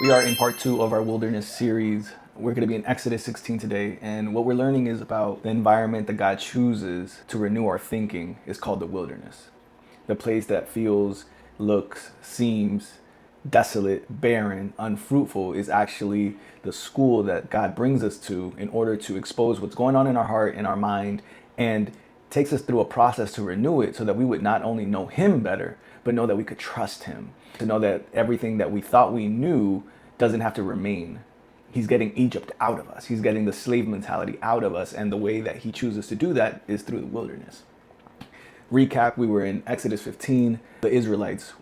We are in part two of our wilderness series. We're going to be in Exodus 16 today, and what we're learning is about the environment that God chooses to renew our thinking is called the wilderness. The place that feels, looks, seems desolate, barren, unfruitful is actually the school that God brings us to in order to expose what's going on in our heart, in our mind, and takes us through a process to renew it so that we would not only know Him better, but know that we could trust Him. To know that everything that we thought we knew doesn't have to remain. He's getting Egypt out of us. He's getting the slave mentality out of us. And the way that He chooses to do that is through the wilderness. Recap, we were in Exodus 15. The Israelites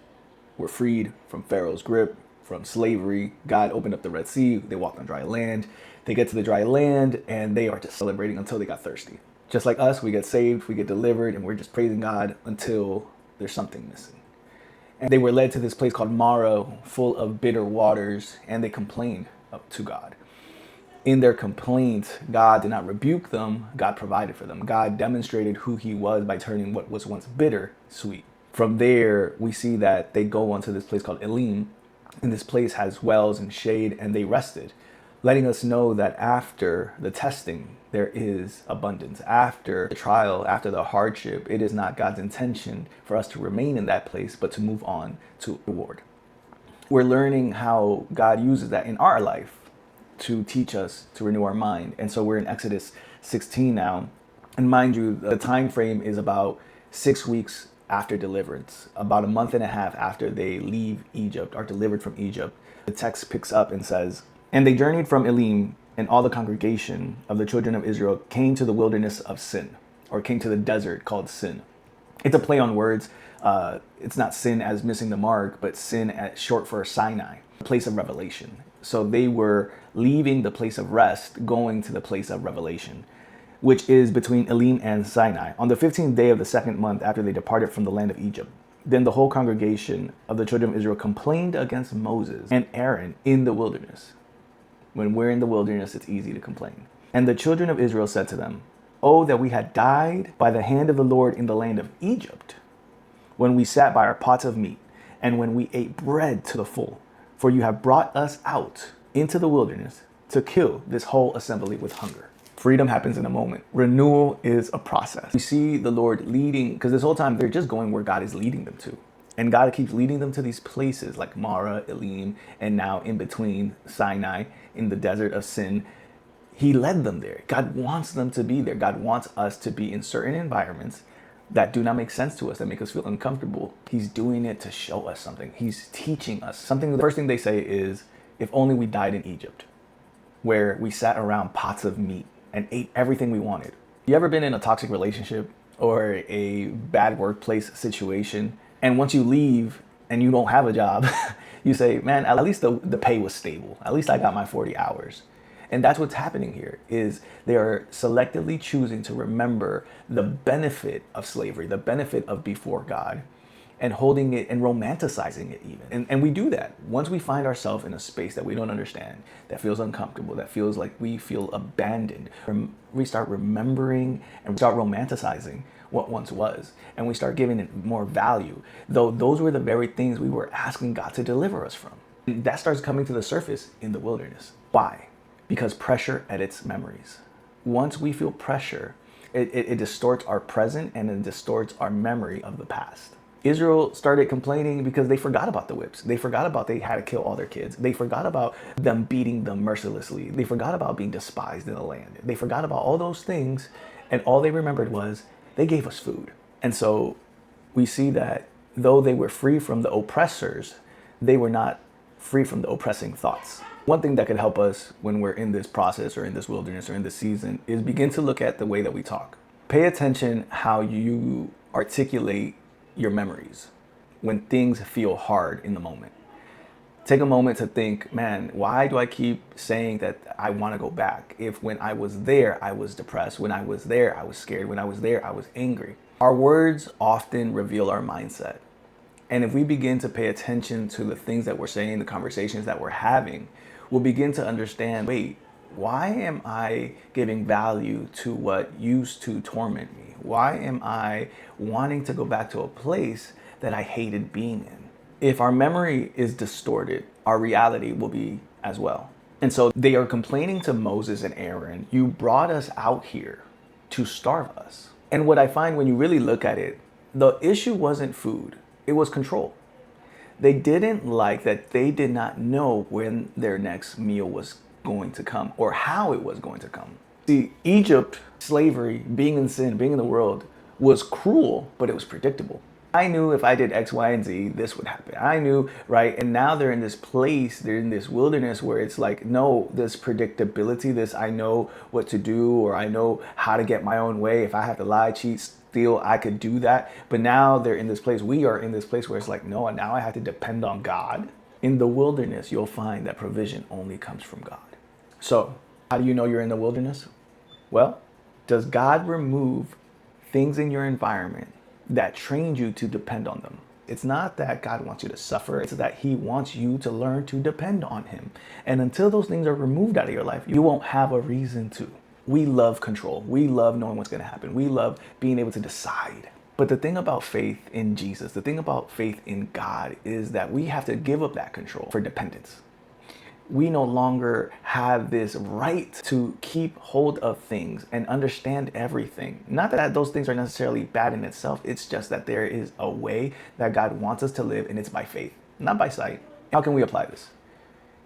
were freed from Pharaoh's grip, from slavery. God opened up the Red Sea. They walked on dry land. They get to the dry land and they are just celebrating until they got thirsty. Just like us, we get saved, we get delivered, and we're just praising God until there's something missing. And they were led to this place called Mara, full of bitter waters, and they complained to God. In their complaint, God did not rebuke them, God provided for them. God demonstrated who He was by turning what was once bitter sweet. From there, we see that they go onto this place called Elim, and this place has wells and shade, and they rested, letting us know that after the testing, there is abundance. After the trial, after the hardship, it is not God's intention for us to remain in that place, but to move on to reward. We're learning how God uses that in our life to teach us to renew our mind. And so we're in Exodus 16 now. And mind you, the time frame is about 6 weeks after deliverance, about a month and a half after they leave Egypt, are delivered from Egypt. The text picks up and says, "And they journeyed from Elim, and all the congregation of the children of Israel came to the wilderness of Sin," or came to the desert called Sin. It's a play on words. It's not sin as missing the mark, but sin as short for Sinai, a place of revelation. So they were leaving the place of rest, going to the place of revelation, which is between Elim and Sinai, on the 15th day of the second month after they departed from the land of Egypt. Then the whole congregation of the children of Israel complained against Moses and Aaron in the wilderness. When we're in the wilderness, it's easy to complain. And the children of Israel said to them, "Oh, that we had died by the hand of the Lord in the land of Egypt, when we sat by our pots of meat, and when we ate bread to the full. For you have brought us out into the wilderness to kill this whole assembly with hunger." Freedom happens in a moment. Renewal is a process. We see the Lord leading, because this whole time they're just going where God is leading them to. And God keeps leading them to these places like Mara, Elim, and now in between Sinai, in the desert of Sin. He led them there. God wants them to be there. God wants us to be in certain environments that do not make sense to us, that make us feel uncomfortable. He's doing it to show us something. He's teaching us something. The first thing they say is, "If only we died in Egypt, where we sat around pots of meat and ate everything we wanted." You ever been in a toxic relationship or a bad workplace situation, and once you leave and you don't have a job, you say, "Man, at least the pay was stable. At least I got my 40 hours." And that's what's happening here, is they are selectively choosing to remember the benefit of slavery, the benefit of before God, and holding it and romanticizing it even. And we do that. Once we find ourselves in a space that we don't understand, that feels uncomfortable, that feels like we feel abandoned, we start remembering and start romanticizing what once was. And we start giving it more value, though those were the very things we were asking God to deliver us from. And that starts coming to the surface in the wilderness. Why? Because pressure edits memories. Once we feel pressure, it distorts our present and it distorts our memory of the past. Israel started complaining because they forgot about the whips. They forgot about they had to kill all their kids. They forgot about them beating them mercilessly. They forgot about being despised in the land. They forgot about all those things, and all they remembered was they gave us food. And so we see that though they were free from the oppressors, they were not free from the oppressing thoughts. One thing that could help us when we're in this process or in this wilderness or in this season is begin to look at the way that we talk. Pay attention how you articulate your memories when things feel hard in the moment. Take a moment to think, man, why do I keep saying that I want to go back? If when I was there, I was depressed. When I was there, I was scared. When I was there, I was angry. Our words often reveal our mindset. And if we begin to pay attention to the things that we're saying, the conversations that we're having, we'll begin to understand, wait, why am I giving value to what used to torment me? Why am I wanting to go back to a place that I hated being in? If our memory is distorted, our reality will be as well. And so they are complaining to Moses and Aaron, you brought us out here to starve us. And what I find when you really look at it, the issue wasn't food, it was control. They didn't like that they did not know when their next meal was going to come or how it was going to come. See, Egypt, slavery, being in sin, being in the world was cruel, but it was predictable. I knew if I did X, Y, and Z, this would happen. I knew, right? And now they're in this place, they're in this wilderness where it's like, no, this predictability, this I know what to do, or I know how to get my own way. If I have to lie, cheat, steal, I could do that. But now they're in this place, we are in this place where it's like, no, now I have to depend on God. In the wilderness, you'll find that provision only comes from God. So, how do you know you're in the wilderness? Well, does God remove things in your environment that trained you to depend on them? It's not that God wants you to suffer, it's that he wants you to learn to depend on him. And until those things are removed out of your life, you won't have a reason to. We love control. We love knowing what's going to happen. We love being able to decide. But the thing about faith in Jesus, the thing about faith in God is that we have to give up that control for dependence. We no longer have this right to keep hold of things and understand everything. Not that those things are necessarily bad in itself. It's just that there is a way that God wants us to live, and it's by faith, not by sight. How can we apply this?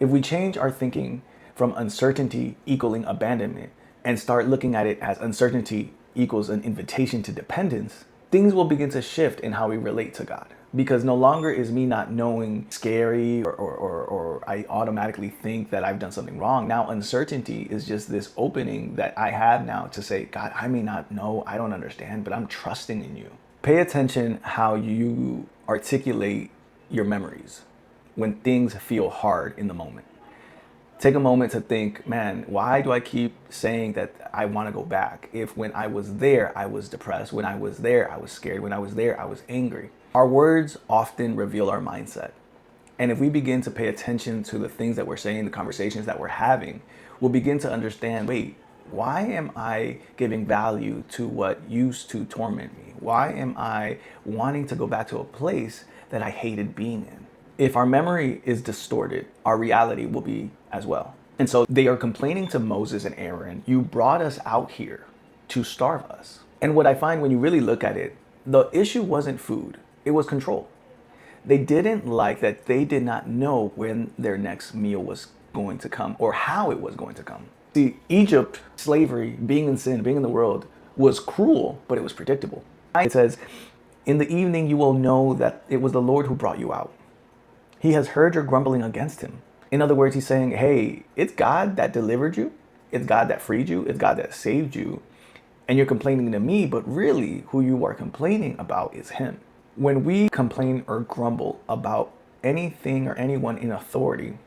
If we change our thinking from uncertainty equaling abandonment and start looking at it as uncertainty equals an invitation to dependence, things will begin to shift in how we relate to God. Because no longer is me not knowing scary or I automatically think that I've done something wrong. Now uncertainty is just this opening that I have now to say, God, I may not know, I don't understand, but I'm trusting in you. Pay attention how you articulate your memories when things feel hard in the moment. Take a moment to think, man, why do I keep saying that I want to go back? If when I was there, I was depressed. When I was there, I was scared. When I was there, I was angry. Our words often reveal our mindset. And if we begin to pay attention to the things that we're saying, the conversations that we're having, we'll begin to understand, wait, why am I giving value to what used to torment me? Why am I wanting to go back to a place that I hated being in? If our memory is distorted, our reality will be as well. And so they are complaining to Moses and Aaron, you brought us out here to starve us. And what I find when you really look at it, the issue wasn't food, it was control. They didn't like that they did not know when their next meal was going to come or how it was going to come. See, Egypt, slavery, being in sin, being in the world was cruel, but it was predictable. It says, in the evening you will know that it was the Lord who brought you out. He has heard your grumbling against him. In other words, he's saying, hey, it's God that delivered you. It's God that freed you. It's God that saved you. And you're complaining to me, but really who you are complaining about is him. When we complain or grumble about anything or anyone in authority,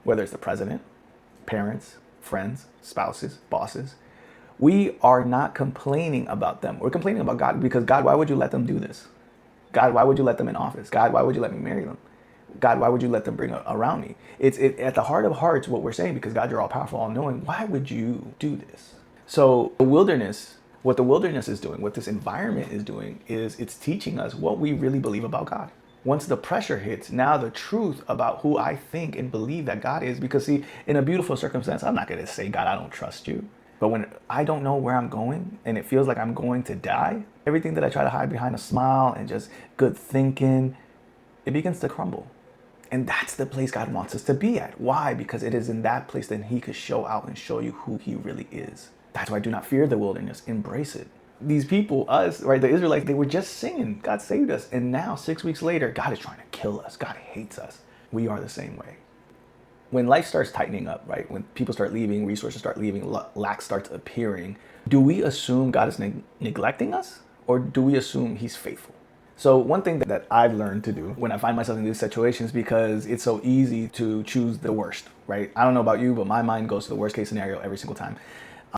whether it's the president, parents, friends, spouses, bosses, we are not complaining about them. We're complaining about God because God, why would you let them do this? God, why would you let them in office? God, why would you let me marry them? God, why would you let them bring around me? It's at the heart of hearts what we're saying, because God, you're all powerful, all knowing. Why would you do this? So the wilderness, what the wilderness is doing, what this environment is doing, is it's teaching us what we really believe about God. Once the pressure hits, now the truth about who I think and believe that God is, because see, in a beautiful circumstance, I'm not going to say, God, I don't trust you. But when I don't know where I'm going and it feels like I'm going to die, everything that I try to hide behind a smile and just good thinking, it begins to crumble. And that's the place God wants us to be at. Why? Because it is in that place that he could show out and show you who he really is. That's why do not fear the wilderness. Embrace it. These people, us, right, the Israelites, they were just singing, God saved us. And now 6 weeks later, God is trying to kill us. God hates us. We are the same way. When life starts tightening up, right, when people start leaving, resources start leaving, lack starts appearing, do we assume God is neglecting us? Or do we assume he's faithful? So one thing that I've learned to do when I find myself in these situations, because it's so easy to choose the worst, right? I don't know about you, but my mind goes to the worst case scenario every single time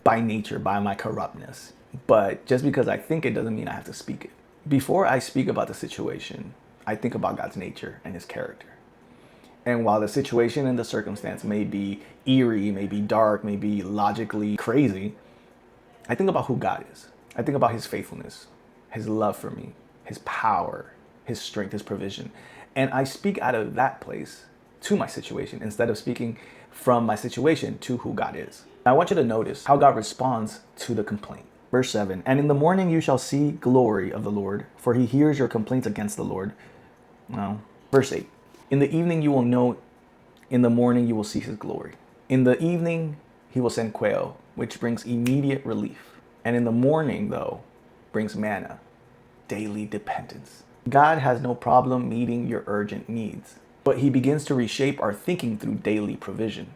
by nature, by my corruptness. But just because I think it doesn't mean I have to speak it. Before I speak about the situation, I think about God's nature and his character. And while the situation and the circumstance may be eerie, may be dark, may be logically crazy, I think about who God is. I think about his faithfulness, his love for me, his power, his strength, his provision. And I speak out of that place to my situation instead of speaking from my situation to who God is. I want you to notice how God responds to the complaint. Verse 7, and in the morning you shall see glory of the Lord, for he hears your complaints against the Lord. No. Verse 8, in the evening you will know, in the morning you will see his glory. In the evening he will send quail, which brings immediate relief. And in the morning, though, brings manna, daily dependence. God has no problem meeting your urgent needs, but he begins to reshape our thinking through daily provision.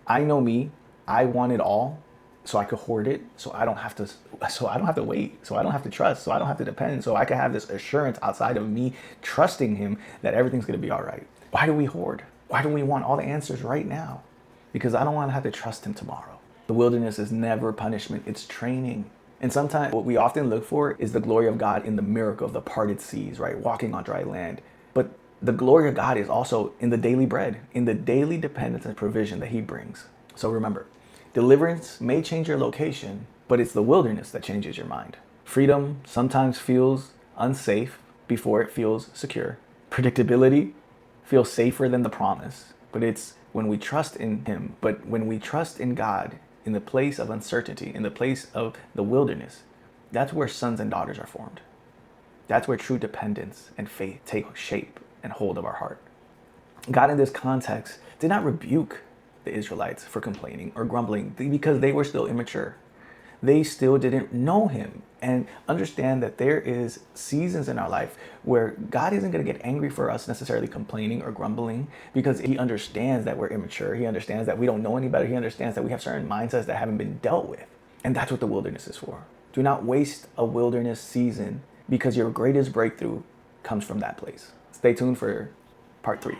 I know me, I want it all so I could hoard it, so I don't have to wait, so I don't have to trust, so I don't have to depend, so I can have this assurance outside of me trusting him that everything's going to be all right. Why do we hoard? Why do we want all the answers right now? Because I don't want to have to trust him tomorrow. The wilderness is never punishment, it's training. And sometimes what we often look for is the glory of God in the miracle of the parted seas, right? Walking on dry land. But the glory of God is also in the daily bread, in the daily dependence and provision that he brings. So remember, deliverance may change your location, but it's the wilderness that changes your mind. Freedom sometimes feels unsafe before it feels secure. Predictability feels safer than the promise, but it's when we trust in him, but when we trust in God, in the place of uncertainty, in the place of the wilderness, that's where sons and daughters are formed. That's where true dependence and faith take shape and hold of our heart. God in this context did not rebuke the Israelites for complaining or grumbling because they were still immature. They still didn't know him. And understand that there is seasons in our life where God isn't going to get angry for us necessarily complaining or grumbling, because he understands that we're immature. He understands that we don't know any better. He understands that we have certain mindsets that haven't been dealt with. And that's what the wilderness is for. Do not waste a wilderness season, because your greatest breakthrough comes from that place. Stay tuned for part 3.